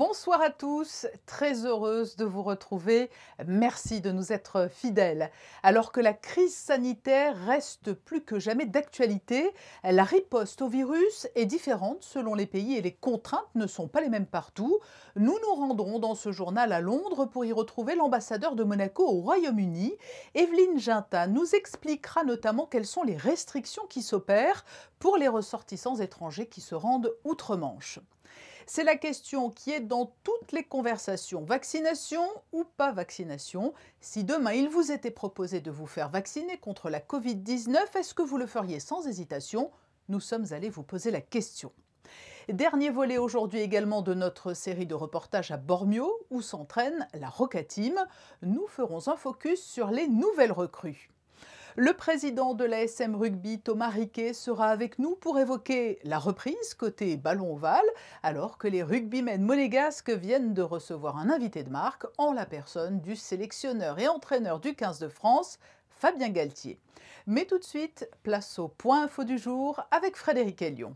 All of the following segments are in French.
Bonsoir à tous, très heureuse de vous retrouver. Merci de nous être fidèles. Alors que la crise sanitaire reste plus que jamais d'actualité, la riposte au virus est différente selon les pays et les contraintes ne sont pas les mêmes partout. Nous nous rendrons dans ce journal à Londres pour y retrouver l'ambassadeur de Monaco au Royaume-Uni. Evelyne Ginta nous expliquera notamment quelles sont les restrictions qui s'opèrent pour les ressortissants étrangers qui se rendent outre-Manche. C'est la question qui est dans toutes les conversations. Vaccination ou pas vaccination? Si demain il vous était proposé de vous faire vacciner contre la Covid-19, est-ce que vous le feriez sans hésitation? Nous sommes allés vous poser la question. Dernier volet aujourd'hui également de notre série de reportages à Bormio, où s'entraîne la Roca Team. Nous ferons un focus sur les nouvelles recrues. Le président de l'ASM Rugby, Thomas Riquet, sera avec nous pour évoquer la reprise côté ballon ovale, alors que les rugbymen monégasques viennent de recevoir un invité de marque en la personne du sélectionneur et entraîneur du 15 de France, Fabien Galtier. Mais tout de suite, place au point info du jour avec Frédéric Ellion.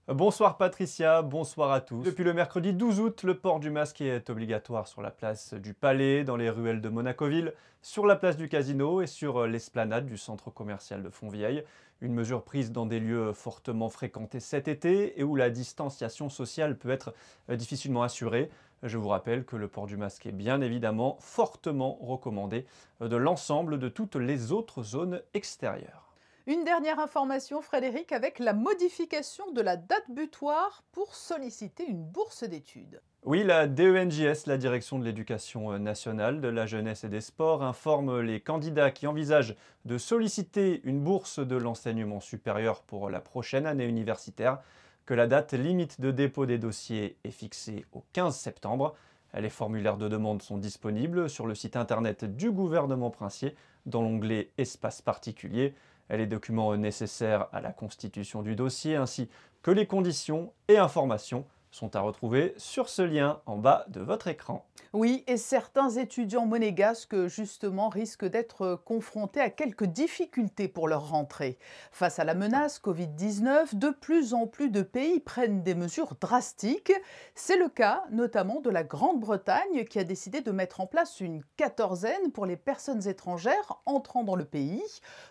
Bonsoir Patricia, bonsoir à tous. Depuis le mercredi 12 août, le port du masque est obligatoire sur la place du Palais, dans les ruelles de Monacoville, sur la place du Casino et sur l'esplanade du centre commercial de Fontvieille. Une mesure prise dans des lieux fortement fréquentés cet été et où la distanciation sociale peut être difficilement assurée. Je vous rappelle que le port du masque est bien évidemment fortement recommandé de l'ensemble de toutes les autres zones extérieures. Une dernière information, Frédéric, avec la modification de la date butoir pour solliciter une bourse d'études. Oui, la DENJS, la Direction de l'Éducation nationale, de la jeunesse et des sports, informe les candidats qui envisagent de solliciter une bourse de l'enseignement supérieur pour la prochaine année universitaire que la date limite de dépôt des dossiers est fixée au 15 septembre. Les formulaires de demande sont disponibles sur le site internet du gouvernement princier dans l'onglet Espace particulier. Les documents nécessaires à la constitution du dossier ainsi que les conditions et informations sont à retrouver sur ce lien en bas de votre écran. Oui, et certains étudiants monégasques, justement, risquent d'être confrontés à quelques difficultés pour leur rentrée. Face à la menace Covid-19, de plus en plus de pays prennent des mesures drastiques. C'est le cas notamment de la Grande-Bretagne qui a décidé de mettre en place une quatorzaine pour les personnes étrangères entrant dans le pays.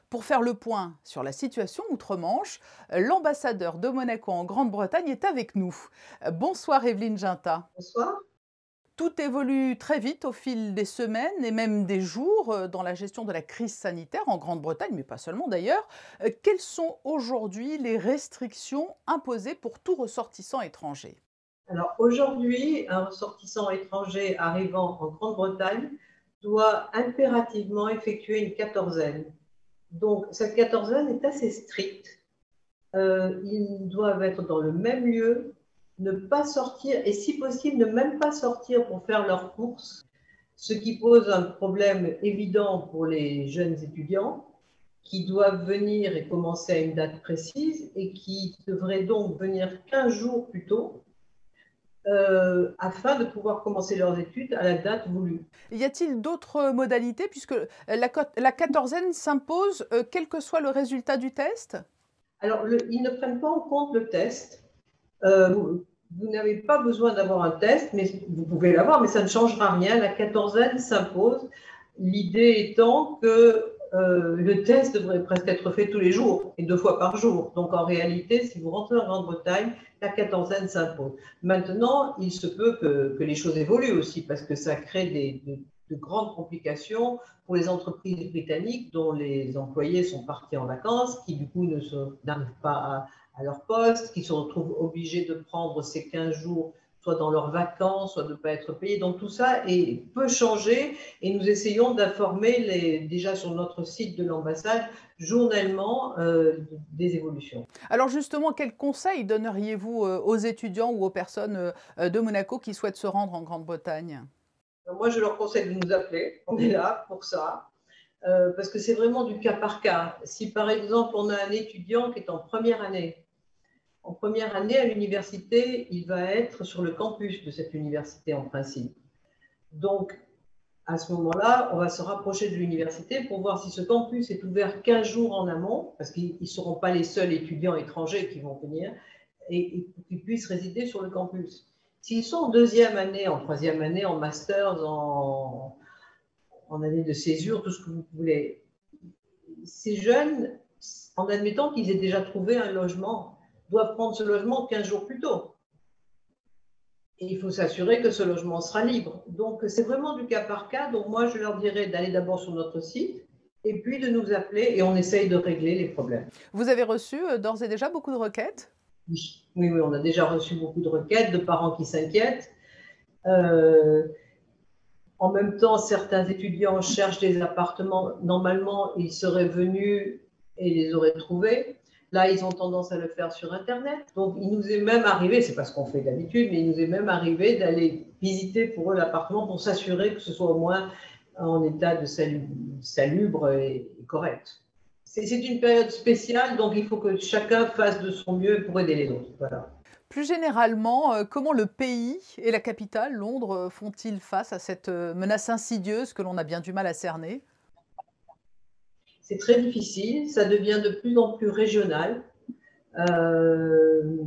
Pour faire le point sur la situation outre-Manche, l'ambassadeur de Monaco en Grande-Bretagne est avec nous. Bonsoir Evelyne Ginta. Bonsoir. Tout évolue très vite au fil des semaines et même des jours dans la gestion de la crise sanitaire en Grande-Bretagne, mais pas seulement d'ailleurs. Quelles sont aujourd'hui les restrictions imposées pour tout ressortissant étranger? Alors aujourd'hui, un ressortissant étranger arrivant en Grande-Bretagne doit impérativement effectuer une quatorzaine. Donc cette quatorzaine est assez stricte. Ils doivent être dans le même lieu, ne pas sortir et si possible ne même pas sortir pour faire leurs courses, ce qui pose un problème évident pour les jeunes étudiants qui doivent venir et commencer à une date précise et qui devraient donc venir 15 jours plus tôt afin de pouvoir commencer leurs études à la date voulue. Y a-t-il d'autres modalités puisque la quatorzaine s'impose quel que soit le résultat du test? Alors, ils ne prennent pas en compte le test. Vous n'avez pas besoin d'avoir un test, mais vous pouvez l'avoir, mais ça ne changera rien. La quatorzaine s'impose. L'idée étant que le test devrait presque être fait tous les jours et 2 fois par jour. Donc en réalité, si vous rentrez en Grande-Bretagne, la quatorzaine s'impose. Maintenant, il se peut que les choses évoluent aussi parce que ça crée de grandes complications pour les entreprises britanniques dont les employés sont partis en vacances, qui du coup n'arrivent pas à leur poste, qui se retrouvent obligés de prendre ces 15 jours soit dans leurs vacances, soit de ne pas être payés. Donc tout ça peut changer et nous essayons d'informer déjà sur notre site de l'ambassade journellement des évolutions. Alors justement, quels conseils donneriez-vous aux étudiants ou aux personnes de Monaco qui souhaitent se rendre en Grande-Bretagne? Moi, je leur conseille de nous appeler. On est là pour ça. Parce que c'est vraiment du cas par cas. Si par exemple, on a un étudiant qui est en première année à l'université, il va être sur le campus de cette université en principe. Donc, à ce moment-là, on va se rapprocher de l'université pour voir si ce campus est ouvert 15 jours en amont, parce qu'ils ne seront pas les seuls étudiants étrangers qui vont venir, et pour qu'ils puissent résider sur le campus. S'ils sont en deuxième année, en troisième année, en master, en année de césure, tout ce que vous voulez, ces jeunes, en admettant qu'ils aient déjà trouvé un logement, doivent prendre ce logement 15 jours plus tôt. Et il faut s'assurer que ce logement sera libre. Donc, c'est vraiment du cas par cas. Donc, moi, je leur dirais d'aller d'abord sur notre site et puis de nous appeler et on essaye de régler les problèmes. Vous avez reçu d'ores et déjà beaucoup de requêtes? Oui, oui, oui, on a déjà reçu beaucoup de requêtes de parents qui s'inquiètent. En même temps, certains étudiants cherchent des appartements. Normalement, ils seraient venus et les auraient trouvés. Là, ils ont tendance à le faire sur Internet. Donc, il nous est même arrivé, c'est pas ce qu'on fait d'habitude, mais il nous est même arrivé d'aller visiter pour eux l'appartement pour s'assurer que ce soit au moins en état de salubre et correct. C'est une période spéciale, donc il faut que chacun fasse de son mieux pour aider les autres. Voilà. Plus généralement, comment le pays et la capitale, Londres, font-ils face à cette menace insidieuse que l'on a bien du mal à cerner? C'est très difficile, ça devient de plus en plus régional.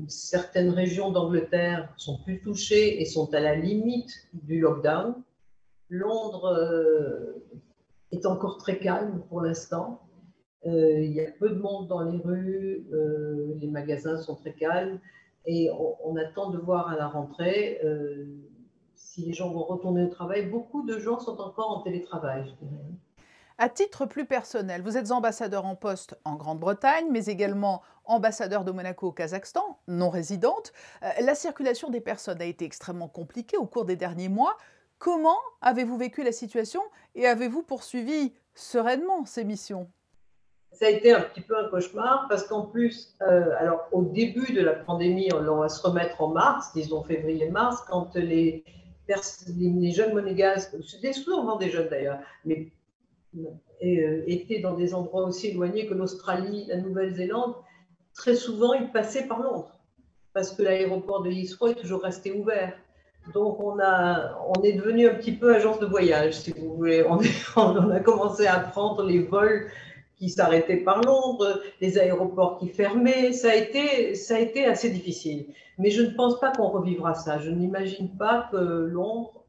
Certaines régions d'Angleterre sont plus touchées et sont à la limite du lockdown. Londres est encore très calme pour l'instant. Il y a peu de monde dans les rues, les magasins sont très calmes et on attend de voir à la rentrée si les gens vont retourner au travail. Beaucoup de gens sont encore en télétravail, je dirais. À titre plus personnel, vous êtes ambassadeur en poste en Grande-Bretagne, mais également ambassadeur de Monaco au Kazakhstan, non résidente. La circulation des personnes a été extrêmement compliquée au cours des derniers mois. Comment avez-vous vécu la situation et avez-vous poursuivi sereinement ces missions? Ça a été un petit peu un cauchemar parce qu'en plus, alors au début de la pandémie, on va se remettre en mars, disons février-mars, quand les jeunes monégasques, c'était souvent des jeunes d'ailleurs, mais étaient dans des endroits aussi éloignés que l'Australie, la Nouvelle-Zélande, très souvent ils passaient par Londres parce que l'aéroport de Heathrow est toujours resté ouvert. Donc on est devenu un petit peu agence de voyage, si vous voulez. On a commencé à prendre les vols qui s'arrêtaient par Londres, les aéroports qui fermaient. Ça a été assez difficile. Mais je ne pense pas qu'on revivra ça. Je n'imagine pas que Londres,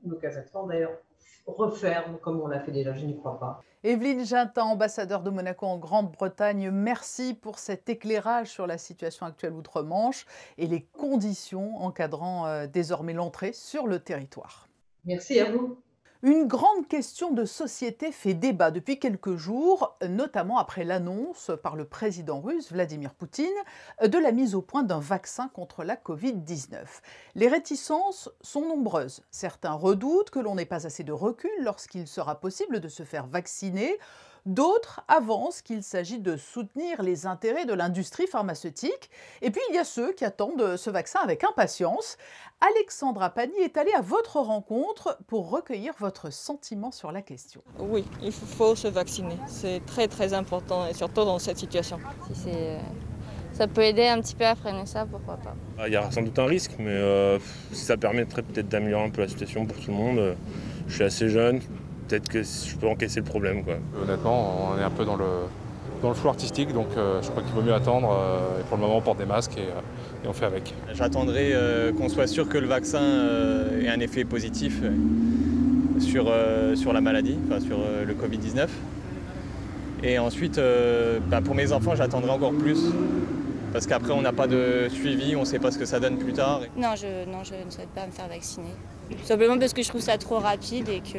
le Kazakhstan d'ailleurs, referme comme on l'a fait déjà. Je n'y crois pas. Evelyne Gintin, ambassadeur de Monaco en Grande-Bretagne, merci pour cet éclairage sur la situation actuelle outre-Manche et les conditions encadrant désormais l'entrée sur le territoire. Merci à vous. Une grande question de société fait débat depuis quelques jours, notamment après l'annonce par le président russe Vladimir Poutine de la mise au point d'un vaccin contre la Covid-19. Les réticences sont nombreuses. Certains redoutent que l'on n'ait pas assez de recul lorsqu'il sera possible de se faire vacciner. D'autres avancent qu'il s'agit de soutenir les intérêts de l'industrie pharmaceutique. Et puis il y a ceux qui attendent ce vaccin avec impatience. Alexandra Pani est allée à votre rencontre pour recueillir votre sentiment sur la question. Oui, il faut se vacciner. C'est très très important et surtout dans cette situation. Si ça peut aider un petit peu à freiner ça, pourquoi pas. Il y a sans doute un risque, mais si ça permettrait peut-être d'améliorer un peu la situation pour tout le monde. Je suis assez jeune. Peut-être que je peux encaisser le problème, quoi. Honnêtement, on est un peu dans le flou artistique, donc je crois qu'il vaut mieux attendre. Et pour le moment, on porte des masques et on fait avec. J'attendrai qu'on soit sûr que le vaccin ait un effet positif sur la maladie, enfin sur le Covid-19. Et ensuite, pour mes enfants, j'attendrai encore plus. Parce qu'après, on n'a pas de suivi, on ne sait pas ce que ça donne plus tard. Non, je ne souhaite pas me faire vacciner. Tout simplement parce que je trouve ça trop rapide et que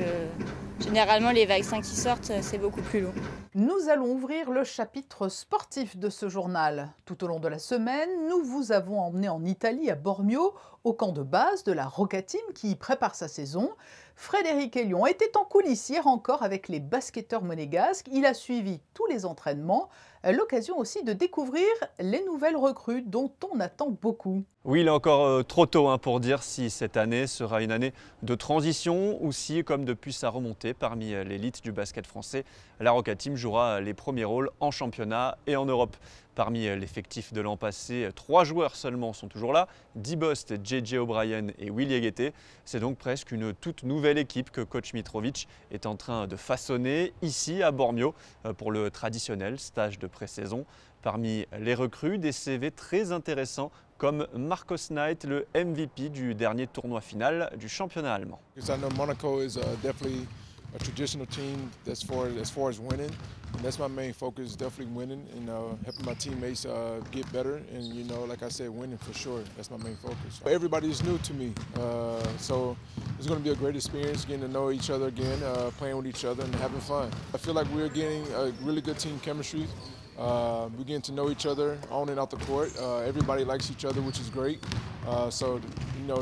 généralement les vaccins qui sortent, c'est beaucoup plus long. Nous allons ouvrir le chapitre sportif de ce journal. Tout au long de la semaine, nous vous avons emmené en Italie, à Bormio, au camp de base de la Rocca Team qui y prépare sa saison. Frédéric Elion était en coulisses hier encore avec les basketteurs monégasques. Il a suivi tous les entraînements. L'occasion aussi de découvrir les nouvelles recrues dont on attend beaucoup. Oui, il est encore trop tôt pour dire si cette année sera une année de transition ou si, comme depuis sa remontée parmi l'élite du basket français, la Rocca Team jouera les premiers rôles en championnat et en Europe. Parmi l'effectif de l'an passé, 3 joueurs seulement sont toujours là, Dibost, JJ O'Brien et Willy Guettet. C'est donc presque une toute nouvelle équipe que coach Mitrovic est en train de façonner ici à Bormio pour le traditionnel stage de pré-saison. Parmi les recrues, des CV très intéressants comme Marcos Knight, le MVP du dernier tournoi final du championnat allemand. I know Monaco is definitely a traditional team as far as winning, and that's my main focus, definitely winning and helping my teammates get better, and like I said, winning for sure. That's my main focus. Everybody is new to me, so it's going to be a great experience getting to know each other again, playing with each other and having fun. I feel like we're getting a really good team chemistry. We're getting to know each other on and out the court. Everybody likes each other, which is great. So,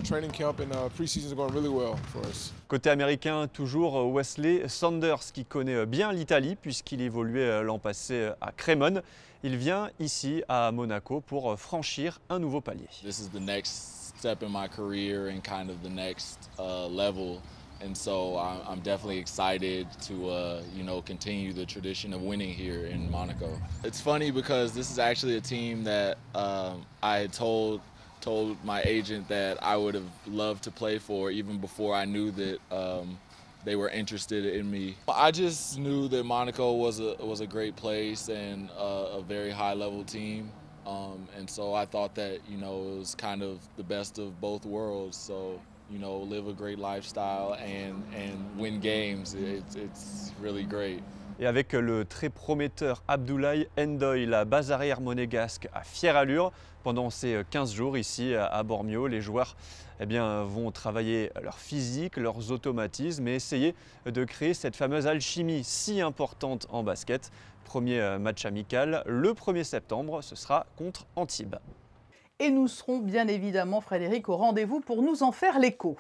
training camp and preseason is going really well for us. Côté américain, toujours Wesley Sanders qui connaît bien l'Italie puisqu'il évoluait l'an passé à Crémone. Il vient ici à Monaco pour franchir un nouveau palier. This is the next step in my career and kind of the next level. And so I'm definitely excited to, continue the tradition of winning here in Monaco. It's funny because this is actually a team that I had told my agent that I would have loved to play for even before I knew that they were interested in me. I just knew that Monaco was a great place and a very high-level team. And so I thought that, it was kind of the best of both worlds. So, live a great lifestyle and win games. It's really great. Et avec le très prometteur Abdoulaye Ndoye, la base arrière monégasque à fière allure, pendant ces 15 jours ici à Bormio, les joueurs vont travailler leur physique, leurs automatismes et essayer de créer cette fameuse alchimie si importante en basket. Premier match amical le 1er septembre, ce sera contre Antibes. Et nous serons bien évidemment, Frédéric, au rendez-vous pour nous en faire l'écho.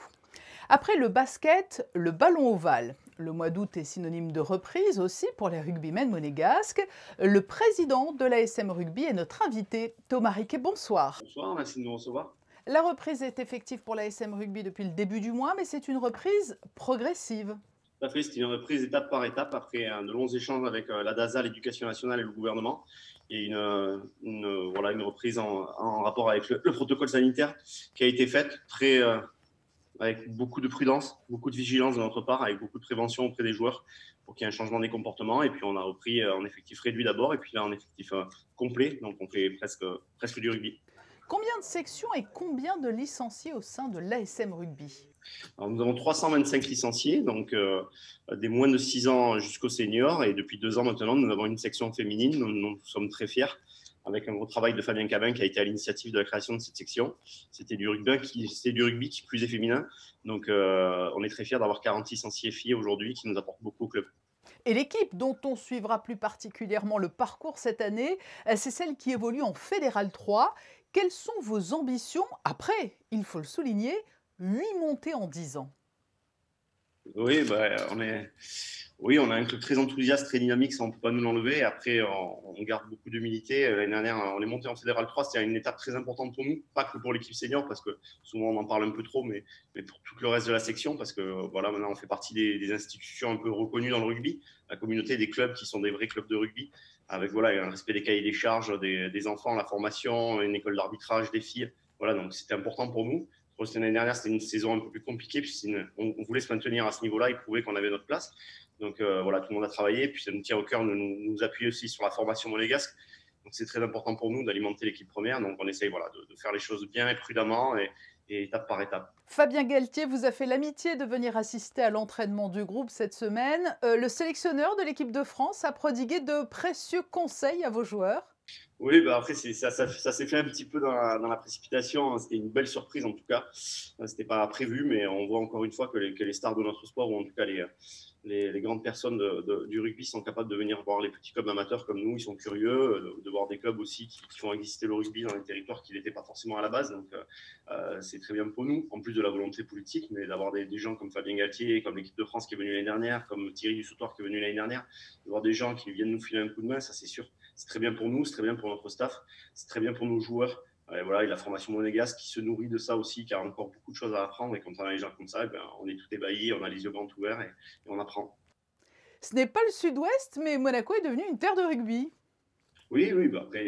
Après le basket, le ballon ovale. Le mois d'août est synonyme de reprise aussi pour les rugbymen monégasques. Le président de l'ASM Rugby est notre invité. Thomas Riquet, bonsoir. Bonsoir, merci de nous recevoir. La reprise est effective pour l'ASM Rugby depuis le début du mois, mais c'est une reprise progressive. Tout à fait, c'est une reprise étape par étape après de longs échanges avec la DASA, l'Éducation nationale et le gouvernement. Et une reprise en rapport avec le protocole sanitaire qui a été faite avec beaucoup de prudence, beaucoup de vigilance de notre part, avec beaucoup de prévention auprès des joueurs pour qu'il y ait un changement des comportements. Et puis on a repris en effectif réduit d'abord et puis là en effectif complet. Donc on fait presque du rugby. Combien de sections et combien de licenciés au sein de l'ASM Rugby? Alors, nous avons 325 licenciés, donc des moins de 6 ans jusqu'aux seniors. Et depuis 2 ans maintenant, nous avons une section féminine. Nous sommes très fiers, avec un gros travail de Fabien Cabin qui a été à l'initiative de la création de cette section. C'était du rugby qui plus est féminin. Donc on est très fiers d'avoir 40 licenciés filles aujourd'hui qui nous apportent beaucoup au club. Et l'équipe dont on suivra plus particulièrement le parcours cette année, c'est celle qui évolue en Fédéral 3. Quelles sont vos ambitions après, il faut le souligner, 8 montées en 10 ans? Oui, on a un club très enthousiaste, très dynamique, ça on ne peut pas nous l'enlever. Après, on garde beaucoup d'humilité. L'année dernière, on est monté en Fédéral 3, c'était une étape très importante pour nous, pas que pour l'équipe senior, parce que souvent on en parle un peu trop, mais pour tout le reste de la section, parce que voilà, maintenant on fait partie des institutions un peu reconnues dans le rugby, la communauté des clubs qui sont des vrais clubs de rugby, avec un respect des cahiers des charges des enfants, la formation, une école d'arbitrage des filles. Voilà, donc c'était important pour nous. L'année dernière, c'était une saison un peu plus compliquée, puis on voulait se maintenir à ce niveau-là et prouver qu'on avait notre place. Donc tout le monde a travaillé, puis ça nous tient au cœur de nous appuyer aussi sur la formation monégasque. Donc c'est très important pour nous d'alimenter l'équipe première. Donc on essaye de faire les choses bien et prudemment et étape par étape. Fabien Galtier vous a fait l'amitié de venir assister à l'entraînement du groupe cette semaine. Le sélectionneur de l'équipe de France a prodigué de précieux conseils à vos joueurs. Oui, après, ça s'est fait un petit peu dans la précipitation. C'était une belle surprise en tout cas. C'était pas prévu, mais on voit encore une fois que les stars de notre sport, ou en tout cas les grandes personnes du rugby sont capables de venir voir les petits clubs amateurs comme nous. Ils sont curieux de voir des clubs aussi qui font exister le rugby dans les territoires qui n'étaient pas forcément à la base. Donc c'est très bien pour nous, en plus de la volonté politique, mais d'avoir des gens comme Fabien Galtier, comme l'équipe de France qui est venue l'année dernière, comme Thierry Dussautoir qui est venu l'année dernière, de voir des gens qui viennent nous filer un coup de main, ça c'est sûr. C'est très bien pour nous, c'est très bien pour notre staff, c'est très bien pour nos joueurs. Et la formation monégasque qui se nourrit de ça aussi, qui a encore beaucoup de choses à apprendre. Et quand on a les gens comme ça, on est tout ébahi, on a les yeux grands ouverts et on apprend. Ce n'est pas le Sud-Ouest, mais Monaco est devenu une terre de rugby. Oui, après,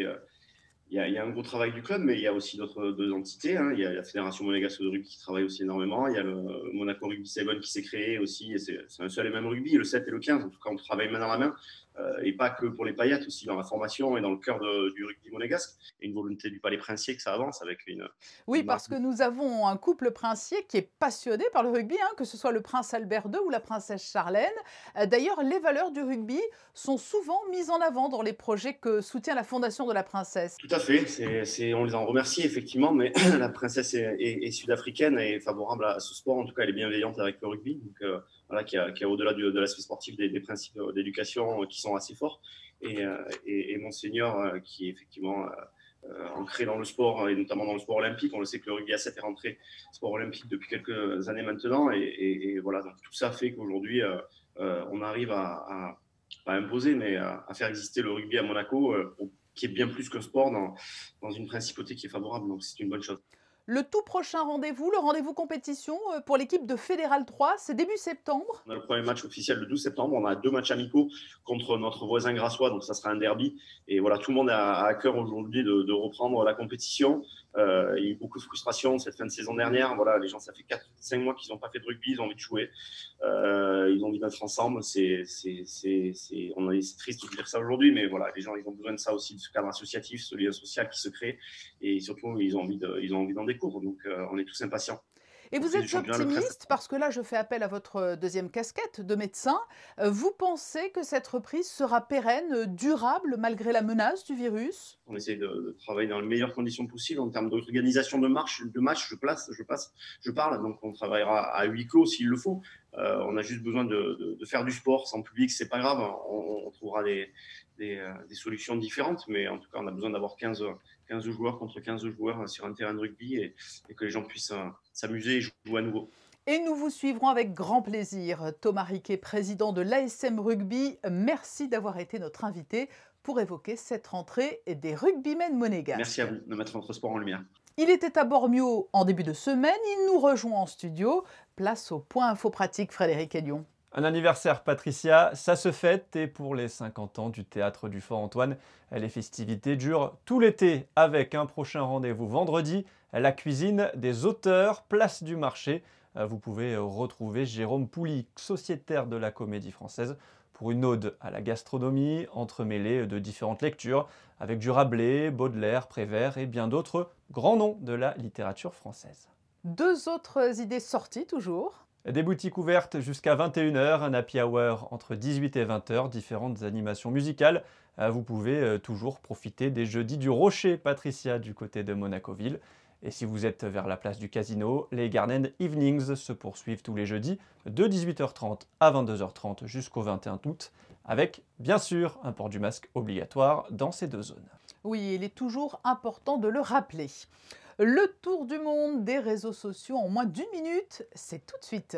il y a un gros travail du club, mais il y a aussi d'autres 2 entités. Il y a la Fédération monégasque de rugby qui travaille aussi énormément. Il y a le Monaco Rugby 7 qui s'est créé aussi. Et c'est un seul et même rugby, le 7 et le 15. En tout cas, on travaille main dans la main. et pas que pour les paillettes, aussi dans la formation et dans le cœur du rugby monégasque. Et une volonté du Palais Princier que ça avance avec Oui, parce que nous avons un couple princier qui est passionné par le rugby, hein, que ce soit le prince Albert II ou la princesse Charlène. D'ailleurs, les valeurs du rugby sont souvent mises en avant dans les projets que soutient la Fondation de la princesse. Tout à fait, on les en remercie effectivement, mais la princesse est sud-africaine et est favorable à ce sport. En tout cas, elle est bienveillante avec le rugby. Donc, voilà, qui a au-delà de l'aspect sportif des principes d'éducation qui sont assez forts. Et Monseigneur, qui est effectivement ancré dans le sport, et notamment dans le sport olympique. On le sait que le rugby à 7 est rentré sport olympique depuis quelques années maintenant. Et voilà, donc tout ça fait qu'aujourd'hui, on arrive à imposer, mais à faire exister le rugby à Monaco, qui est bien plus qu'un sport dans une principauté qui est favorable. Donc c'est une bonne chose. Le tout prochain rendez-vous, le rendez-vous compétition pour l'équipe de Fédéral 3, c'est début septembre. On a le premier match officiel le 12 septembre. On a 2 matchs amicaux contre notre voisin grassois, donc ça sera un derby. Et voilà, tout le monde a à cœur aujourd'hui de reprendre la compétition. Il y a eu beaucoup de frustration cette fin de saison dernière. Voilà, les gens, ça fait 4-5 mois qu'ils n'ont pas fait de rugby, ils ont envie de jouer. Ils ont envie d'être ensemble. C'est triste de dire ça aujourd'hui, mais voilà, les gens, ils ont besoin de ça aussi, de ce cadre associatif, ce lien social qui se crée. Et surtout, ils ont envie d'en découvrir. Donc, on est tous impatients. Et vous êtes optimiste parce que là, je fais appel à votre deuxième casquette de médecin. Vous pensez que cette reprise sera pérenne, durable, malgré la menace du virus? On essaie de travailler dans les meilleures conditions possibles en termes d'organisation de match. Je parle. Donc, on travaillera à huis clos s'il le faut. On a juste besoin de faire du sport sans public, c'est pas grave. On trouvera des solutions différentes, mais en tout cas, on a besoin d'avoir 15 joueurs contre 15 joueurs sur un terrain de rugby et que les gens puissent s'amuser et jouer à nouveau. Et nous vous suivrons avec grand plaisir. Thomas Riquet, président de l'ASM Rugby, merci d'avoir été notre invité pour évoquer cette rentrée des rugbymen monégasques. Merci à vous de mettre notre sport en lumière. Il était à Bormio en début de semaine, il nous rejoint en studio. Place au point info pratique, Frédéric Hélion. Un anniversaire, Patricia, ça se fête, et pour les 50 ans du Théâtre du Fort-Antoine, les festivités durent tout l'été avec un prochain rendez-vous vendredi, la cuisine des auteurs, place du marché. Vous pouvez retrouver Jérôme Pouli, sociétaire de la Comédie Française, pour une ode à la gastronomie, entremêlée de différentes lectures, avec du Rabelais, Baudelaire, Prévert et bien d'autres grands noms de la littérature française. 2 autres idées sorties toujours. Des boutiques ouvertes jusqu'à 21 h, un happy hour entre 18 et 20 h, différentes animations musicales. Vous pouvez toujours profiter des jeudis du Rocher, Patricia, du côté de Monaco-Ville. Et si vous êtes vers la place du Casino, les Garden Evenings se poursuivent tous les jeudis de 18h30 à 22h30 jusqu'au 21 août, avec bien sûr un port du masque obligatoire dans ces 2 zones. Oui, il est toujours important de le rappeler. Le tour du monde des réseaux sociaux en moins d'1 minute, c'est tout de suite.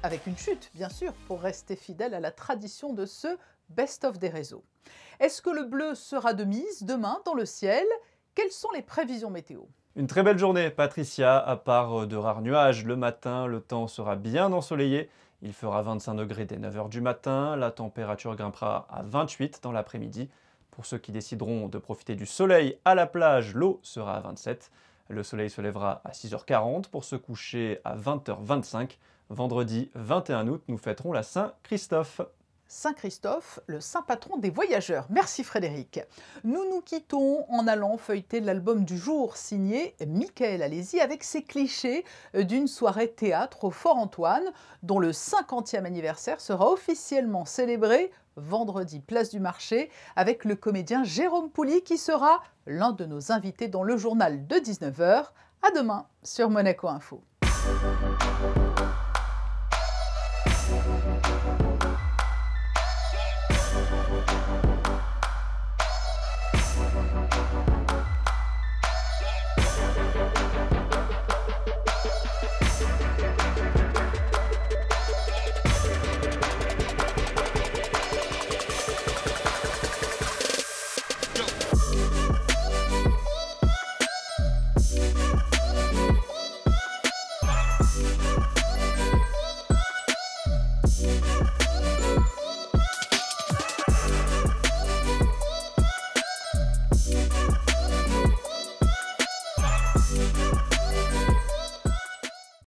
Avec une chute, bien sûr, pour rester fidèle à la tradition de ce best-of des réseaux. Est-ce que le bleu sera de mise demain dans le ciel? Quelles sont les prévisions météo? Une très belle journée, Patricia, à part de rares nuages. Le matin, le temps sera bien ensoleillé. Il fera 25 degrés dès 9 h du matin. La température grimpera à 28 dans l'après-midi. Pour ceux qui décideront de profiter du soleil à la plage, l'eau sera à 27. Le soleil se lèvera à 6 h 40 pour se coucher à 20 h 25. Vendredi 21 août, nous fêterons la Saint-Christophe. Saint-Christophe, le saint patron des voyageurs. Merci Frédéric. Nous nous quittons en allant feuilleter l'album du jour signé Mickaël Alési avec ses clichés d'une soirée théâtre au Fort-Antoine dont le 50e anniversaire sera officiellement célébré vendredi place du marché avec le comédien Jérôme Pouli qui sera l'un de nos invités dans le journal de 19 h. À demain sur Monaco Info.